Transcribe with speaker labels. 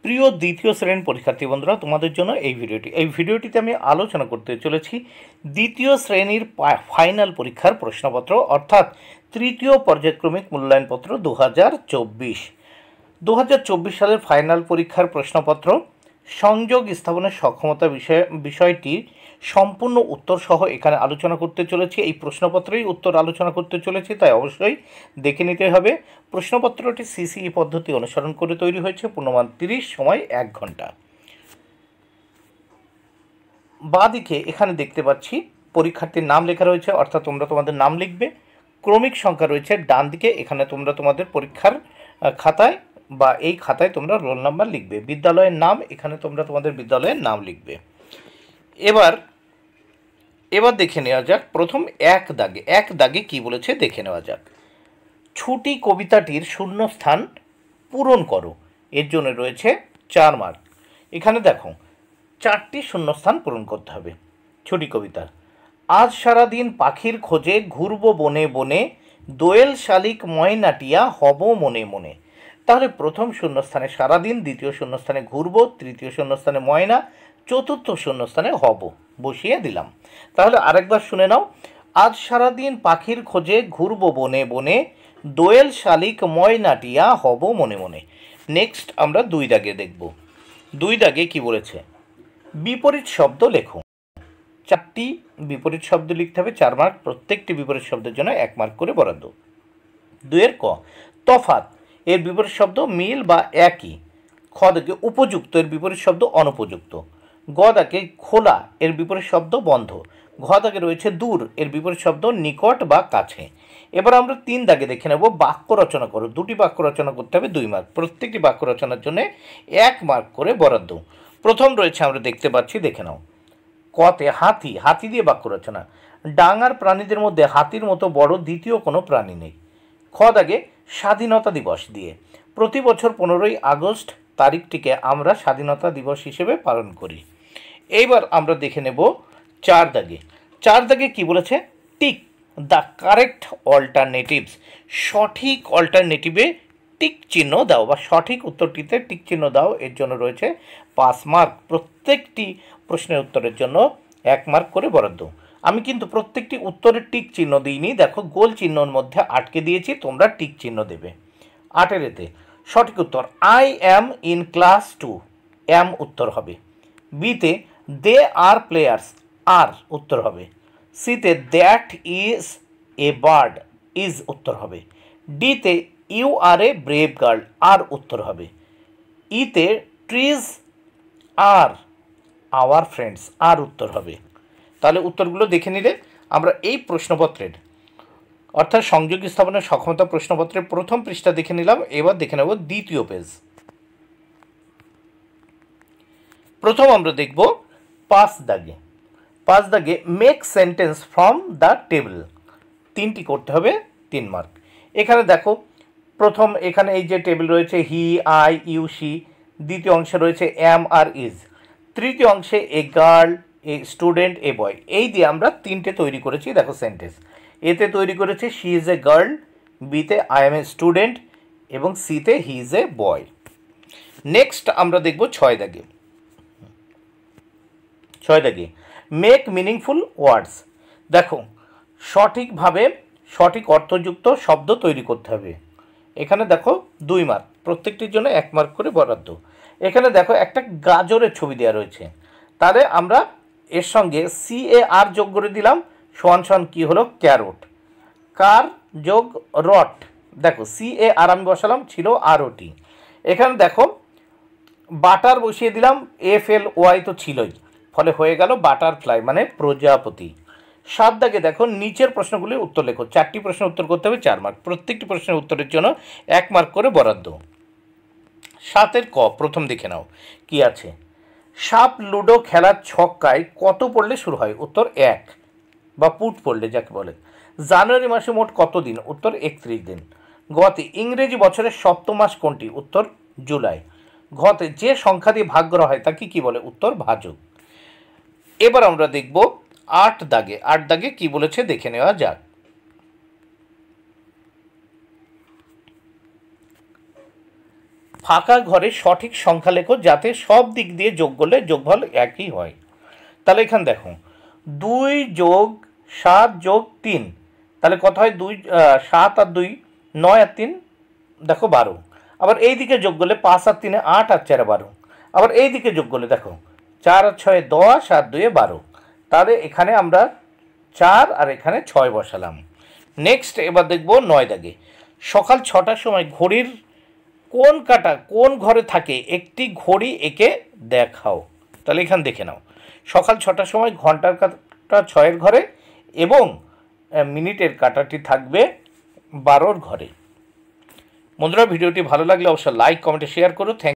Speaker 1: প্রিয় দ্বিতীয় শ্রেণীর পরীক্ষার্থী বন্ধুরা, তোমাদের জন্য এই ভিডিওটিতে আমি আলোচনা করতে চলেছি দ্বিতীয় শ্রেণীর ফাইনাল পরীক্ষার প্রশ্নপত্র, অর্থাৎ তৃতীয় পর্যায়ক্রমিক মূল্যায়নপত্র 2024 সালের ফাইনাল পরীক্ষার প্রশ্নপত্র। সংযোগ স্থাপনের সক্ষমতা বিষয়টি সম্পূর্ণ উত্তর সহ এখানে আলোচনা করতে চলেছি। এই প্রশ্নপত্রেই উত্তর আলোচনা করতে চলেছি, তাই অবশ্যই দেখে নিতে হবে। প্রশ্নপত্রটি সিসিই পদ্ধতি অনুসরণ করে তৈরি হয়েছে। পূর্ণমান 30, সময় 1 ঘন্টা। বাঁদিকে এখানে দেখতে পাচ্ছি পরীক্ষার্থীর নাম লেখা রয়েছে, অর্থাৎ তোমরা তোমাদের নাম লিখবে। ক্রমিক সংখ্যা রয়েছে ডান দিকে, এখানে তোমরা তোমাদের পরীক্ষার খাতায় বা এই খাতায় তোমরা রোল নাম্বার লিখবে। বিদ্যালয়ের নাম, এখানে তোমরা তোমাদের বিদ্যালয়ের নাম লিখবে। এবার দেখে নেওয়া যাক প্রথম এক দাগে কি বলেছে দেখে নেওয়া যাক। ছুটি কবিতাটির শূন্যস্থান পূরণ করো, এর জন্য রয়েছে 4 মার্ক। এখানে দেখো 4টি শূন্যস্থান পূরণ করতে হবে। ছুটি কবিতার আজ সারাদিন পাখির খোঁজে ঘুরব বনে বনে, দোয়েল শালিক ময়নাটিয়া হব মনে মনে। তাহলে প্রথম শূন্যস্থানে সারাদিন, দ্বিতীয় শূন্যস্থানে ঘুরব, তৃতীয় শূন্যস্থানে ময়না, চতুর্থ শূন্যস্থানে হব বসিয়ে দিলাম। তাহলে আরেকবার শুনে নাও। আজ সারাদিন পাখির খোঁজে ঘুরব বনে বনে, দোয়েল শালিক ময়নাটিয়া হব মনে মনে। নেক্সট আমরা 2 দাগে দেখব। 2 দাগে কি বলেছে, বিপরীত শব্দ লেখো। 4টি বিপরীত শব্দ লিখতে হবে, 4 মার্ক। প্রত্যেকটি বিপরীত শব্দের জন্য 1 মার্ক করে বরাদ্দ। 2 ক, তফাৎ এর বিপরীত শব্দ মিল বা একই। খ দাগে উপযুক্ত এর বিপরীত শব্দ অনুপযুক্ত। গ দাগে খোলা এর বিপরীত শব্দ বন্ধ। ঘ দাগে রয়েছে দূর এর বিপরীত শব্দ নিকট বা কাছে। এবার আমরা 3 দাগে দেখে নেব বাক্য রচনা করো। 2টি বাক্য রচনা করতে হবে, 2 মার্ক। প্রত্যেকটি বাক্য রচনার জন্য 1 মার্ক করে বরাদ্দ। প্রথম রয়েছে, আমরা দেখতে পাচ্ছি, দেখে নাও। কতে হাতি, হাতি দিয়ে বাক্য রচনা। ডাঙার প্রাণীদের মধ্যে হাতির মতো বড় দ্বিতীয় কোনো প্রাণী নেই। খ দাগে স্বাধীনতা দিবস দিয়ে, প্রতি বছর 15ই আগস্ট তারিখটিকে আমরা স্বাধীনতা দিবস হিসেবে পালন করি। এইবার আমরা দেখে নেব 4 দাগে। 4 দাগে কি বলেছে, টিক দ্য কারেক্ট অল্টারনেটিভস, সঠিক অল্টারনেটিভে টিক চিহ্ন দাও বা সঠিক উত্তরটিতে টিক চিহ্ন দাও, এর জন্য রয়েছে 5 মার্ক। প্রত্যেকটি প্রশ্নের উত্তরের জন্য 1 মার্ক করে বরাদ্দ। আমি কিন্তু প্রত্যেকটি উত্তরের টিক চিহ্ন দিইনি, দেখো গোল চিহ্নর মধ্যে আটকে দিয়েছি, তোমরা টিক চিহ্ন দেবে। 8 এতে সঠিক উত্তর আই অ্যাম ইন ক্লাস 2, অ্যাম উত্তর হবে। বিতে দে আর প্লেয়ার্স, আর উত্তর হবে। সিতে that is a bird, is উত্তর হবে। ডিতে you are a brave girl, আর উত্তর হবে। ইতে ট্রিজ আর আওয়ার ফ্রেন্ডস, আর উত্তর হবে। তাহলে উত্তরগুলো দেখে নিলে আমরা এই প্রশ্নপত্রের, অর্থাৎ সংযোগ স্থাপনের সক্ষমতা প্রশ্নপত্রের প্রথম পৃষ্ঠা দেখে নিলাম। এবার দেখে নেব দ্বিতীয় পেজ। প্রথম আমরা দেখব 5 দাগে। 5 দাগে make sentence from the table, 3টি করতে হবে, 3 মার্ক। এখানে দেখো প্রথম, এখানে এই যে টেবিল রয়েছে হি, আই, ইউ, সি। দ্বিতীয় অংশে রয়েছে অ্যাম আর ইজ। তৃতীয় অংশে এ গার্ল, এ স্টুডেন্ট, এ বয়। এই দিয়ে আমরা 3টে তৈরি করেছি, দেখো সেন্টেন্স। এতে তৈরি করেছে শি ইজ এ গার্ল, বিতে আই এম এ স্টুডেন্ট এবং সিতে he is a boy. Next আমরা দেখব 6 দাগে। 6 দাগে মেক মিনিংফুল ওয়ার্ডস, দেখো সঠিকভাবে সঠিক অর্থযুক্ত শব্দ তৈরি করতে হবে। এখানে দেখো 2 মার্ক, প্রত্যেকটির জন্য 1 মার্ক করে বরাদ্দ। এখানে দেখো একটা গাজরের ছবি দেওয়া রয়েছে, তাহলে আমরা এর সঙ্গে সি এ আর যোগ করে দিলাম, সমান সমান কী হলো, ক্যারট। কার যোগ রট, দেখো সি এ আর আমি বসালাম, ছিল আর ও টি। এখানে দেখো বাটার বসিয়ে দিলাম, এফ এল ওয়াই তো ছিলই, ফলে হয়ে গেল বাটারফ্লাই মানে প্রজাপতি। 7 দাগে দেখো নিচের প্রশ্নগুলির উত্তর লেখো। 4টি প্রশ্নের উত্তর করতে হবে, 4 মার্ক। প্রত্যেকটি প্রশ্নের উত্তরের জন্য 1 মার্ক করে বরাদ্দ। 7 ক, প্রথম দেখে নাও কি আছে। সাপ লুডো খেলার ছক্কায় কত পড়লে শুরু হয়, উত্তর 1, বা পুট পড়লে যাকে বলে। জানুয়ারি মাসে মোট কত দিন, উত্তর 31 দিন। গতে ইংরেজি বছরের 7ম মাস কোনটি, উত্তর জুলাই। ঘতে যে সংখ্যা দিয়ে ভাগ করা হয় তাকে কি বলে, উত্তর ভাজক। এবার আমরা দেখব 8 দাগে। 8 দাগে কি বলেছে দেখে নেওয়া যাক। ফাঁকা ঘরে সঠিক সংখ্যা লেখো যাতে সব দিক দিয়ে যোগ করলে যোগফল একই হয়। তাহলে এখানে দেখো 2 যোগ 7 যোগ 3, তাহলে কত হয়? 7 আর 2 9 আর 3 দেখো 12। আবার এই দিকে যোগ করলে 5 আর 3 8 আর 4 12। আবার এই দিকে যোগ করলে দেখো 4 আর 6 10 আর 2 12। তাহলে এখানে আমরা 4 আর এখানে 6 বসালাম। নেক্সট এবার দেখব 9 দাগে। সকাল 6টার সময় ঘড়ির কোন কাঁটা কোন ঘরে থাকে একটি ঘড়ি এঁকে দেখাও। তাহলে এখানে দেখে নাও, সকাল 6টার সময় ঘন্টার কাঁটা 6-এর ঘরে এবং মিনিটের কাঁটাটি থাকবে 12-র ঘরে। বন্ধুরা, ভিডিওটি ভালো লাগলে অবশ্যই লাইক কমেন্টে শেয়ার করো। থ্যাংক